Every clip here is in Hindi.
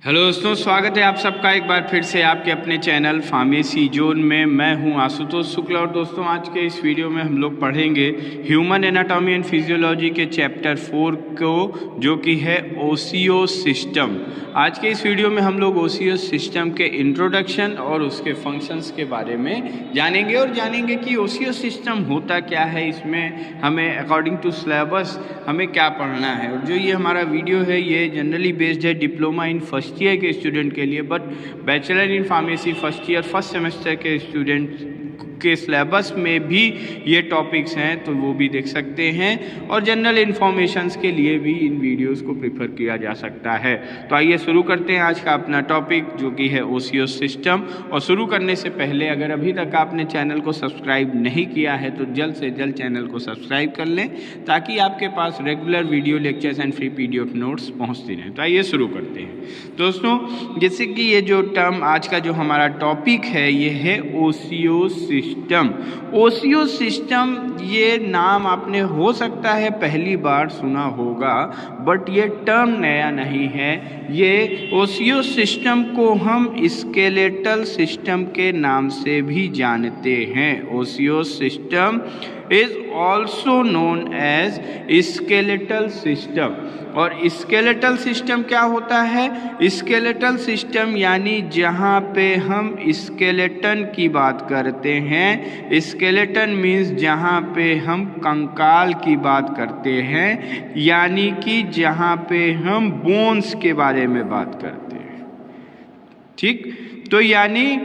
हेलो दोस्तों, स्वागत है आप सबका एक बार फिर से आपके अपने चैनल फार्मेसी जोन में। मैं हूं आशुतोष शुक्ला और दोस्तों आज के इस वीडियो में हम लोग पढ़ेंगे ह्यूमन एनाटॉमी एंड फिजियोलॉजी के चैप्टर 4 को, जो कि है ओसियोस सिस्टम। आज के इस वीडियो में हम लोग ओसियोस सिस्टम के इंट्रोडक्शन और उसके फंक्शंस के बारे में जानेंगे कि ओसियोस सिस्टम होता क्या है, इसमें हमें अकॉर्डिंग टू सिलेबस हमें क्या पढ़ना है। और जो ये हमारा वीडियो है ये जनरली बेस्ड है डिप्लोमा इन फर्स्ट ईयर के स्टूडेंट के लिए, but bachelor in pharmacy first year first semester के स्टूडेंट के सिलेबस में भी ये टॉपिक्स हैं तो वो भी देख सकते हैं, और जनरल इन्फॉर्मेशंस के लिए भी इन वीडियोस को प्रेफर किया जा सकता है। तो आइए शुरू करते हैं आज का अपना टॉपिक, जो कि है ओसियोस सिस्टम। और शुरू करने से पहले अगर अभी तक आपने चैनल को सब्सक्राइब नहीं किया है तो जल्द से जल्द चैनल को सब्सक्राइब कर लें, ताकि आपके पास regular video lectures and free PDF notes पहुँचती रहें। तो आइए शुरू करते हैं दोस्तों। जैसे कि ये जो टर्म आज का जो हमारा टॉपिक है ये है ओसियोस सिस्टम। ओसियोस सिस्टम ये नाम आपने हो सकता है पहली बार सुना होगा, बट ये टर्म नया नहीं है। ये ओसियोस सिस्टम को हम स्केलेटल सिस्टम के नाम से भी जानते हैं। Osseous system is also known as skeletal system। और स्केलेटल सिस्टम क्या होता है? स्केलेटल सिस्टम यानी जहाँ पे हम स्केलेटन की बात करते हैं। स्केलेटन मीन्स जहाँ पे हम कंकाल की बात करते हैं, यानी कि जहाँ पे हम बोन्स के बारे में बात करते हैं। ठीक, तो यानी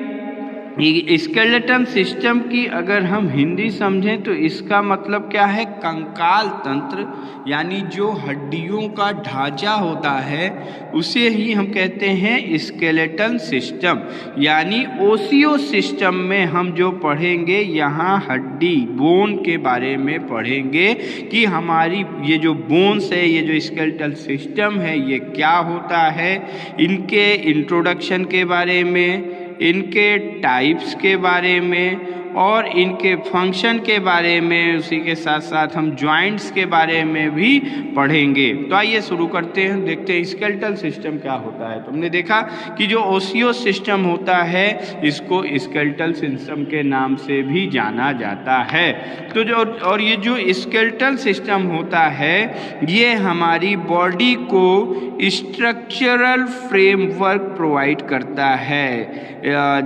स्केलेटन सिस्टम की अगर हम हिंदी समझें तो इसका मतलब क्या है? कंकाल तंत्र, यानी जो हड्डियों का ढांचा होता है उसे ही हम कहते हैं स्केलेटन सिस्टम। यानी ओसियोस सिस्टम में हम जो पढ़ेंगे यहाँ हड्डी बोन के बारे में पढ़ेंगे कि हमारी ये जो बोन्स है, ये जो स्केलेटल सिस्टम है, ये क्या होता है, इनके इंट्रोडक्शन के बारे में, इनके टाइप्स के बारे में और इनके फंक्शन के बारे में। उसी के साथ साथ हम जॉइंट्स के बारे में भी पढ़ेंगे। तो आइए शुरू करते हैं, देखते हैं स्केलेटल सिस्टम क्या होता है। तो हमने देखा कि जो ओसियोस सिस्टम होता है इसको स्केलेटल सिस्टम के नाम से भी जाना जाता है। तो जो और ये जो स्केलेटल सिस्टम होता है ये हमारी बॉडी को स्ट्रक्चरल फ्रेमवर्क प्रोवाइड करता है।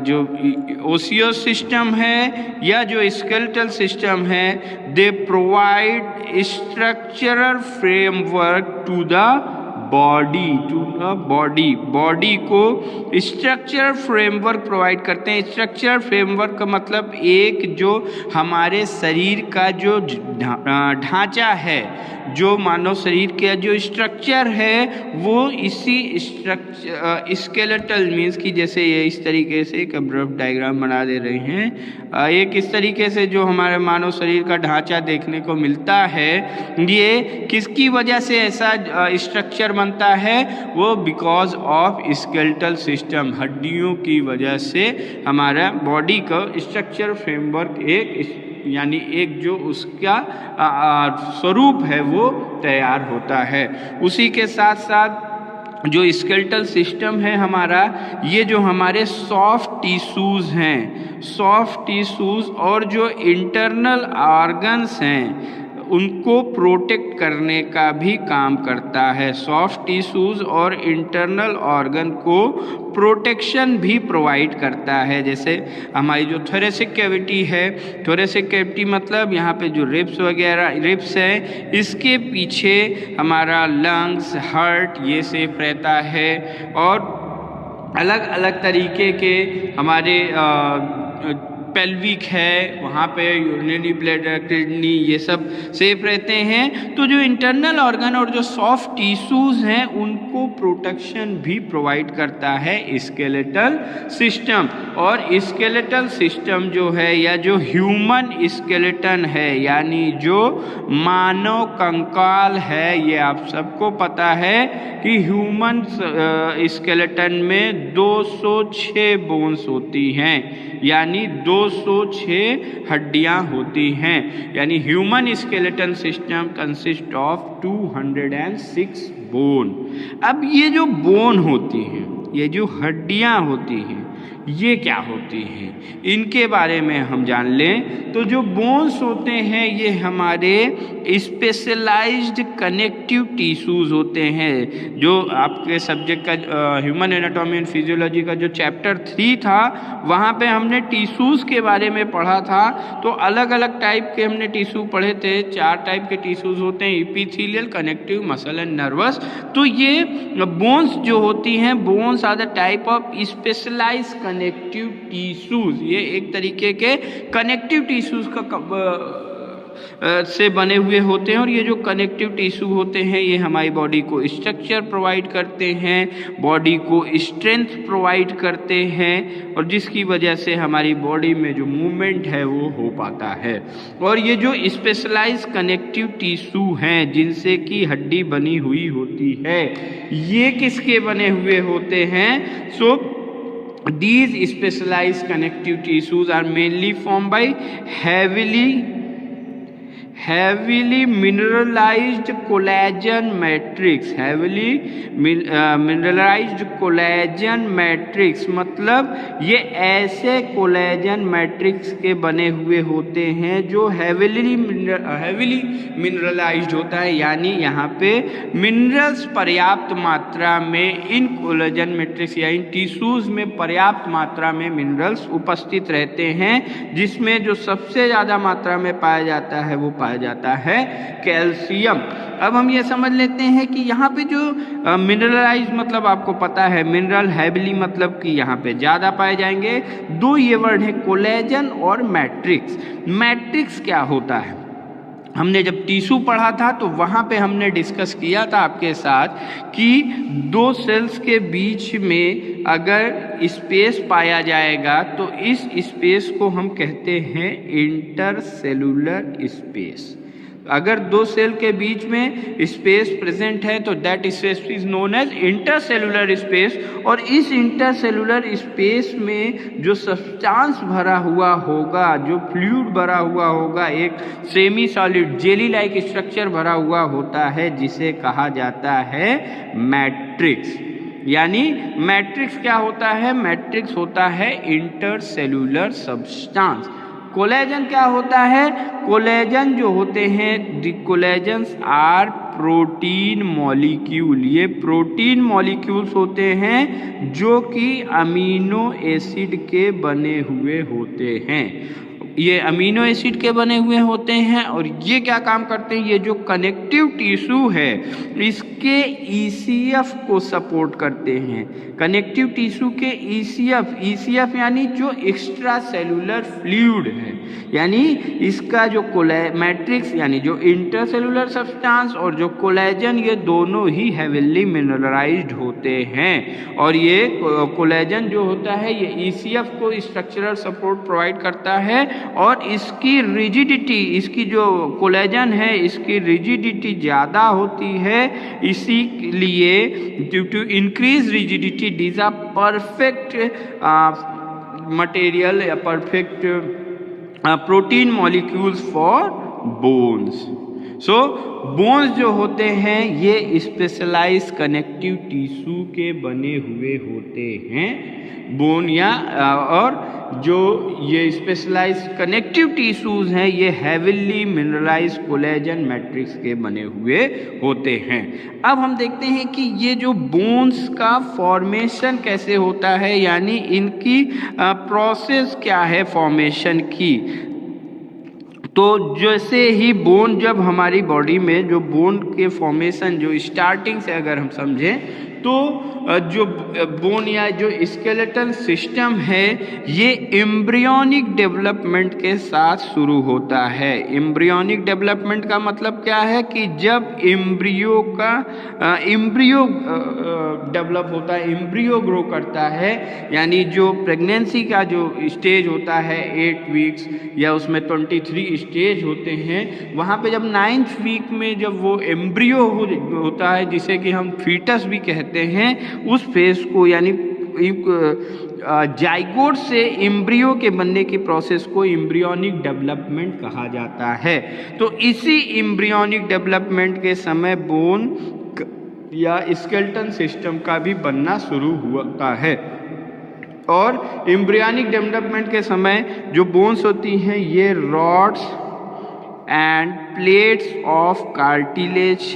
जो ओसियोस सिस्टम है या जो स्केलेटल सिस्टम है, they provide structural framework to the body को स्ट्रक्चरल फ्रेमवर्क प्रोवाइड करते हैं। स्ट्रक्चरल फ्रेमवर्क का मतलब एक जो हमारे शरीर का जो ढांचा है, जो मानव शरीर का जो स्ट्रक्चर है वो इसी स्ट्रक्चर स्केलेटल मीन्स की, जैसे ये इस तरीके से एक रफ डायग्राम बना दे रहे हैं, एक इस तरीके से जो हमारे मानव शरीर का ढांचा देखने को मिलता है, ये किसकी वजह से ऐसा स्ट्रक्चर बनता है? वो बिकॉज ऑफ स्केलेटल सिस्टम, हड्डियों की वजह से हमारा बॉडी का स्ट्रक्चर फ्रेमवर्क यानी एक जो उसका स्वरूप है वो तैयार होता है। उसी के साथ साथ जो स्केलेटल सिस्टम है हमारा, ये जो हमारे सॉफ्ट टिश्यूज़ हैं, सॉफ्ट टिश्यूज़ और जो इंटरनल ऑर्गन्स हैं उनको प्रोटेक्ट करने का भी काम करता है। सॉफ्ट टिश्यूज़ और इंटरनल ऑर्गन को प्रोटेक्शन भी प्रोवाइड करता है। जैसे हमारी जो थोरेसिक कैविटी है, थोरेसिक कैविटी मतलब यहाँ पे जो रिब्स है, इसके पीछे हमारा लंग्स, हार्ट ये सेफ रहता है, और अलग अलग तरीके के हमारे पेल्विक है, वहाँ पे यूरिनरी ब्लैडर, किडनी ये सब सेफ रहते हैं। तो जो इंटरनल ऑर्गन और जो सॉफ्ट टिश्यूज़ हैं उनको प्रोटेक्शन भी प्रोवाइड करता है स्केलेटल सिस्टम। और स्केलेटल सिस्टम जो है या जो ह्यूमन स्केलेटन है, यानी जो मानव कंकाल है, ये आप सबको पता है कि ह्यूमन स्केलेटन में 206 बोन्स होती हैं, यानी 206 हड्डियां होती हैं। यानी human skeleton system consist of 206 bone. अब ये जो बोन होती हैं ये जो हड्डियां होती हैं ये क्या होती हैं, इनके बारे में हम जान लें। तो जो बोन्स होते हैं ये हमारे स्पेशलाइज्ड कनेक्टिव टिश्यूज़ होते हैं। जो आपके सब्जेक्ट का ह्यूमन एनाटॉमी एंड फिजियोलॉजी का जो चैप्टर 3 था वहाँ पे हमने टिश्यूज़ के बारे में पढ़ा था। तो अलग अलग टाइप के हमने टिश्यू पढ़े थे। 4 टाइप के टिश्यूज़ होते हैं, epithelial, connective, muscle and nervous. तो ये बोन्स जो होती हैं, bones are the type of specialised connective tissues. ये एक तरीके के कनेक्टिव टिश्यूज से बने हुए होते हैं। और ये जो कनेक्टिव टिश्यू होते हैं ये हमारी बॉडी को स्ट्रक्चर प्रोवाइड करते हैं, बॉडी को स्ट्रेंथ प्रोवाइड करते हैं, और जिसकी वजह से हमारी बॉडी में जो मूवमेंट है वो हो पाता है। और ये जो स्पेशलाइज कनेक्टिव टिश्यू हैं जिनसे कि हड्डी बनी हुई होती है, ये किसके बने हुए होते हैं? These specialized connective tissues are mainly formed by heavily mineralized collagen matrix। mineralized collagen matrix मतलब ये ऐसे कोलेजन मैट्रिक्स के बने हुए होते हैं जो heavily mineralized होता है, यानी यहाँ पे मिनरल्स पर्याप्त मात्रा में इन कोलेजन मैट्रिक्स या इन टिश्यूज में पर्याप्त मात्रा में मिनरल्स उपस्थित रहते हैं, जिसमें जो सबसे ज़्यादा मात्रा में पाया जाता है वो पाया जाता है कैल्शियम। अब हम ये समझ लेते हैं कि यहाँ पे जो मिनरलाइज मतलब आपको पता है, मिनरल हैविली मतलब कि यहाँ पे ज़्यादा पाए जाएंगे। दो ये वर्ड है कोलेजन और मैट्रिक्स। मैट्रिक्स क्या होता है? हमने जब टिश्यू पढ़ा था तो वहाँ पे हमने डिस्कस किया था आपके साथ कि दो सेल्स के बीच में अगर स्पेस पाया जाएगा तो इस स्पेस को हम कहते हैं इंटरसेलुलर स्पेस। अगर दो सेल के बीच में स्पेस प्रेजेंट है तो that space is known as intercellular space. और इस इंटरसेलुलर स्पेस में जो सब्सटेंस भरा हुआ होगा, जो फ्लूइड भरा हुआ होगा, एक semi solid jelly like structure भरा हुआ होता है जिसे कहा जाता है मैट्रिक्स। यानी मैट्रिक्स क्या होता है? मैट्रिक्स होता है इंटरसेलुलर सब्सटेंस। कोलेजन क्या होता है? कोलेजन जो होते हैं, द कोलेजन्स आर प्रोटीन मॉलिक्यूल। ये प्रोटीन मॉलिक्यूल्स होते हैं जो कि अमीनो एसिड के बने हुए होते हैं। ये अमीनो एसिड के बने हुए होते हैं और ये क्या काम करते हैं? ये जो कनेक्टिव टिश्यू है इसके ईसीएफ को सपोर्ट करते हैं। कनेक्टिव टिश्यू के ईसीएफ यानी जो एक्स्ट्रा सेलुलर फ्लूइड है, यानी इसका जो मैट्रिक्स यानी जो इंटरसेलुलर सब्सटेंस और जो कोलेजन, ये दोनों ही हेविली मिनरलाइज्ड होते हैं। और ये कोलेजन जो होता है ये ईसीएफ को स्ट्रक्चरल सपोर्ट प्रोवाइड करता है और इसकी रिजिडिटी, इसकी जो कोलेजन है इसकी रिजिडिटी ज़्यादा होती है। इसीलिए due to increase rigidity this are perfect material या perfect protein molecules for bones. So bones जो होते हैं ये स्पेशलाइज कनेक्टिव टिश्यू के बने हुए होते हैं। बोन या और जो ये स्पेशलाइज कनेक्टिव टिश्यूज हैं ये हेविली मिनरलाइज कोलेजन मैट्रिक्स के बने हुए होते हैं। अब हम देखते हैं कि ये जो बोन्स का फॉर्मेशन कैसे होता है, यानी इनकी प्रोसेस क्या है फॉर्मेशन की। तो जैसे ही बोन, जब हमारी बॉडी में जो बोन के फॉर्मेशन जो स्टार्टिंग से अगर हम समझें तो जो बोन या जो स्केलेटल सिस्टम है ये एम्ब्रियोनिक डेवलपमेंट के साथ शुरू होता है। एम्ब्रियोनिक डेवलपमेंट का मतलब क्या है कि जब एम्ब्रियो डेवलप होता है, एम्ब्रियो ग्रो करता है, यानी जो प्रेगनेंसी का जो स्टेज होता है 8 वीक्स या उसमें 23 स्टेज होते हैं, वहाँ पे जब 9th वीक में जब वो एम्ब्रियो होता है जिसे कि हम फीटस भी कहते हैं, उस फेज को यानी जाइगोट से एम्ब्रियो के बनने की प्रोसेस को एम्ब्रियोनिक डेवलपमेंट कहा जाता है। तो इसी एम्ब्रियोनिक डेवलपमेंट के समय बोन या स्केलेटन सिस्टम का भी बनना शुरू होता है। और एम्ब्रियोनिक डेवलपमेंट के समय जो बोन्स होती हैं ये rods and plates of cartilage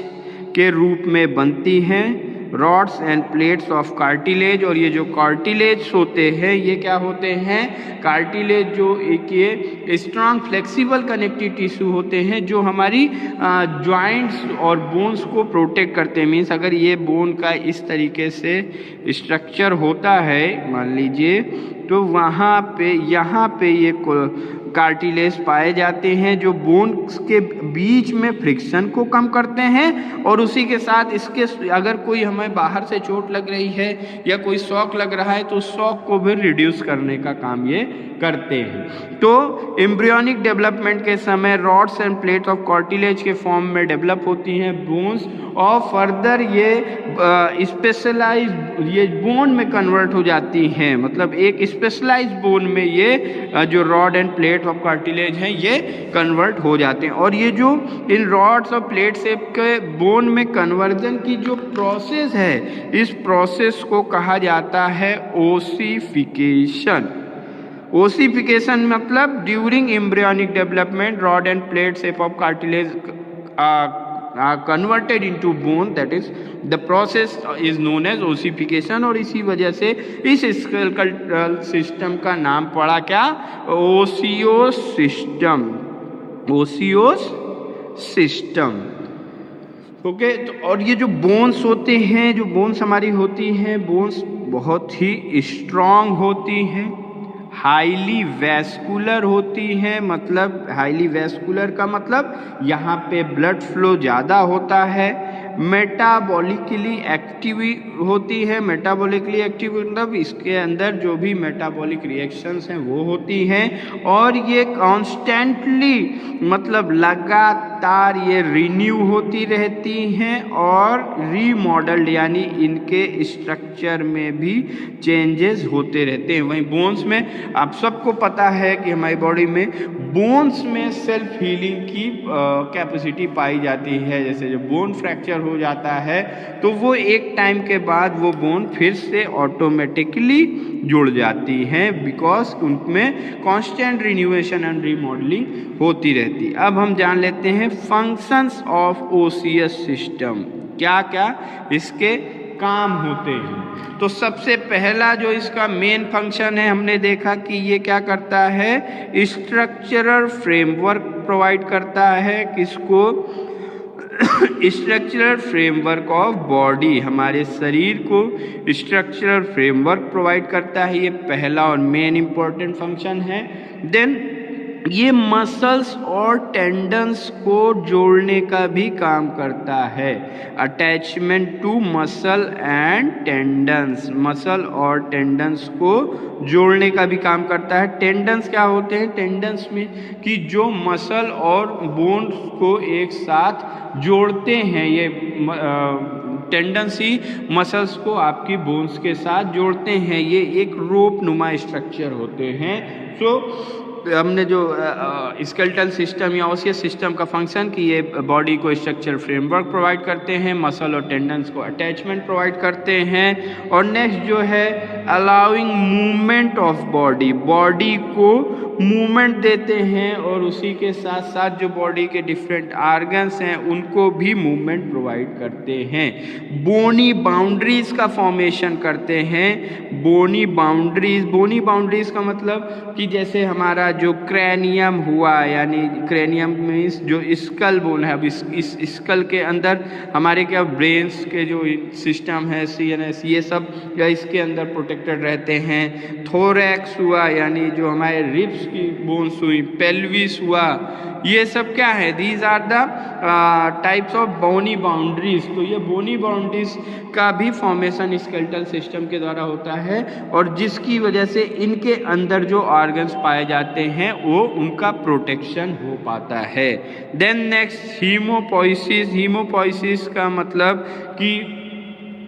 के रूप में बनती हैं, rods and plates of cartilage. और ये जो कार्टिलेज होते हैं ये क्या होते हैं, कार्टिलेज जो एक ये स्ट्रांग फ्लेक्सिबल कनेक्टिव टिश्यू होते हैं जो हमारी जॉइंट्स और बोन्स को प्रोटेक्ट करते हैं। मीन्स अगर ये बोन का इस तरीके से स्ट्रक्चर होता है मान लीजिए, तो वहाँ पे यहाँ पे ये कार्टिलेज पाए जाते हैं जो बोन्स के बीच में फ्रिक्शन को कम करते हैं, और उसी के साथ इसके अगर कोई हमें बाहर से चोट लग रही है या कोई शॉक लग रहा है तो शॉक को भी रिड्यूस करने का काम ये करते हैं। तो एम्ब्रियोनिक डेवलपमेंट के समय rods and plates of cartilage के फॉर्म में डेवलप होती हैं बोन्स, और फर्दर ये स्पेशलाइज्ड ये बोन में कन्वर्ट हो जाती हैं। मतलब एक स्पेशलाइज्ड बोन में ये जो rod end plate of cartilage हैं ये कन्वर्ट हो जाते हैं। और ये जो इन रॉड्स और प्लेट शेप के बोन में कन्वर्जन की जो प्रोसेस है, इस प्रोसेस को कहा जाता है ओसिफिकेशन। ओसिफिकेशन मतलब during embryonic development rod end plate shape of cartilage are converted into bone, that is the process is known as ossification। और इसी वजह से इस स्केलेटल सिस्टम का नाम पड़ा क्या, ओसियोस सिस्टम, ओसियोस सिस्टम। ओके, तो और ये जो बोन्स होते हैं, जो बोन्स हमारी होती हैं, बोन्स बहुत ही स्ट्रांग होती हैं, हाईली वैस्कुलर होती हैं। मतलब हाईली वैस्कुलर का मतलब यहाँ पे ब्लड फ्लो ज़्यादा होता है, मेटाबॉलिकली एक्टिव होती है। मेटाबॉलिकली एक्टिव मतलब इसके अंदर जो भी मेटाबॉलिक रिएक्शंस हैं वो होती हैं, और ये कॉन्स्टेंटली मतलब लगातार ये रिन्यू होती रहती हैं और रीमॉडल्ड यानी इनके स्ट्रक्चर में भी चेंजेस होते रहते हैं। वहीं बोन्स में आप सबको पता है कि हमारी बॉडी में बोन्स में सेल्फ हीलिंग की कैपेसिटी पाई जाती है। जैसे जब बोन फ्रैक्चर हो जाता है तो वो एक टाइम के बाद वो बोन फिर से ऑटोमेटिकली जुड़ जाती हैं, बिकॉज उनमें कांस्टेंट रिन्यूएशन एंड रीमॉडलिंग होती रहती है। अब हम जान लेते हैं फंक्शंस ऑफ ओसियस सिस्टम, क्या क्या इसके काम होते हैं। तो सबसे पहला जो इसका मेन फंक्शन है, हमने देखा कि ये क्या करता है, स्ट्रक्चरल फ्रेमवर्क प्रोवाइड करता है। किसको, स्ट्रक्चरल फ्रेमवर्क ऑफ बॉडी, हमारे शरीर को स्ट्रक्चरल फ्रेमवर्क प्रोवाइड करता है। ये पहला और मेन इंपॉर्टेंट फंक्शन है। देन ये मसल्स और टेंडन्स को जोड़ने का भी काम करता है। Attachment to muscle and tendons, muscle और टेंडन्स को जोड़ने का भी काम करता है। टेंडन्स क्या होते हैं, टेंडन्स में कि जो मसल और बोन्स को एक साथ जोड़ते हैं, ये टेंडन्स ही मसल्स को आपकी बोन्स के साथ जोड़ते हैं। ये एक रोप नुमा स्ट्रक्चर होते हैं। सो हमने जो स्केलेटल सिस्टम या ओसियस सिस्टम का फंक्शन कि ये बॉडी को स्ट्रक्चरल फ्रेमवर्क प्रोवाइड करते हैं, मसल और टेंडन्स को अटैचमेंट प्रोवाइड करते हैं। और नेक्स्ट जो है allowing movement of body, body को मूवमेंट देते हैं, और उसी के साथ साथ जो बॉडी के डिफरेंट आर्गन्स हैं उनको भी मूवमेंट प्रोवाइड करते हैं। बोनी बाउंड्रीज का फॉर्मेशन करते हैं। बोनी बाउंड्रीज का मतलब कि जैसे हमारा जो क्रैनियम हुआ, यानी क्रैनियम मीन्स जो स्कल बोन है। अब इस स्कल के अंदर हमारे क्या ब्रेन्स के जो सिस्टम है, CNS, ये सब या इसके अंदर प्रोटेक्टेड रहते हैं। थोरैक्स हुआ यानी जो हमारे रिब्स की बोन्स हुई, पेल्विस हुआ, ये सब क्या है, these are the types of bony boundaries. तो ये बोनी बाउंड्रीज का भी फॉर्मेशन स्केलेटल सिस्टम के द्वारा होता है, और जिसकी वजह से इनके अंदर जो ऑर्गन्स पाए जाते हैं वो उनका प्रोटेक्शन हो पाता है। Then next haemopoiesis. हीमोपोइसिस का मतलब कि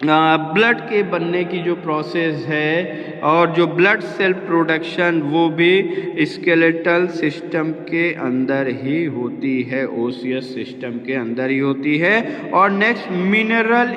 ब्लड के बनने की जो प्रोसेस है और जो ब्लड सेल प्रोडक्शन वो भी स्केलेटल सिस्टम के अंदर ही होती है, ओसियस सिस्टम के अंदर ही होती है। और नेक्स्ट मिनरल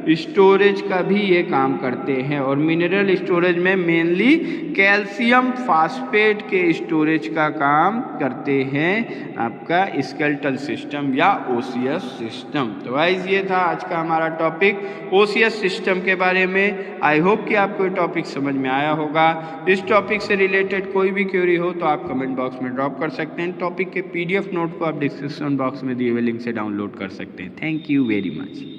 स्टोरेज का भी ये काम करते हैं और मिनरल स्टोरेज में मेनली कैल्शियम फास्फेट के स्टोरेज का काम करते हैं आपका स्केलेटल सिस्टम या ओसियस सिस्टम। तो गाइस ये था आज का हमारा टॉपिक ओसियस सिस्टम के बारे में। आई होप कि आपको ये टॉपिक समझ में आया होगा। इस टॉपिक से रिलेटेड कोई भी क्वेरी हो तो आप कमेंट बॉक्स में ड्रॉप कर सकते हैं। टॉपिक के PDF नोट को आप डिस्क्रिप्शन बॉक्स में दिए हुए लिंक से डाउनलोड कर सकते हैं। Thank you very much.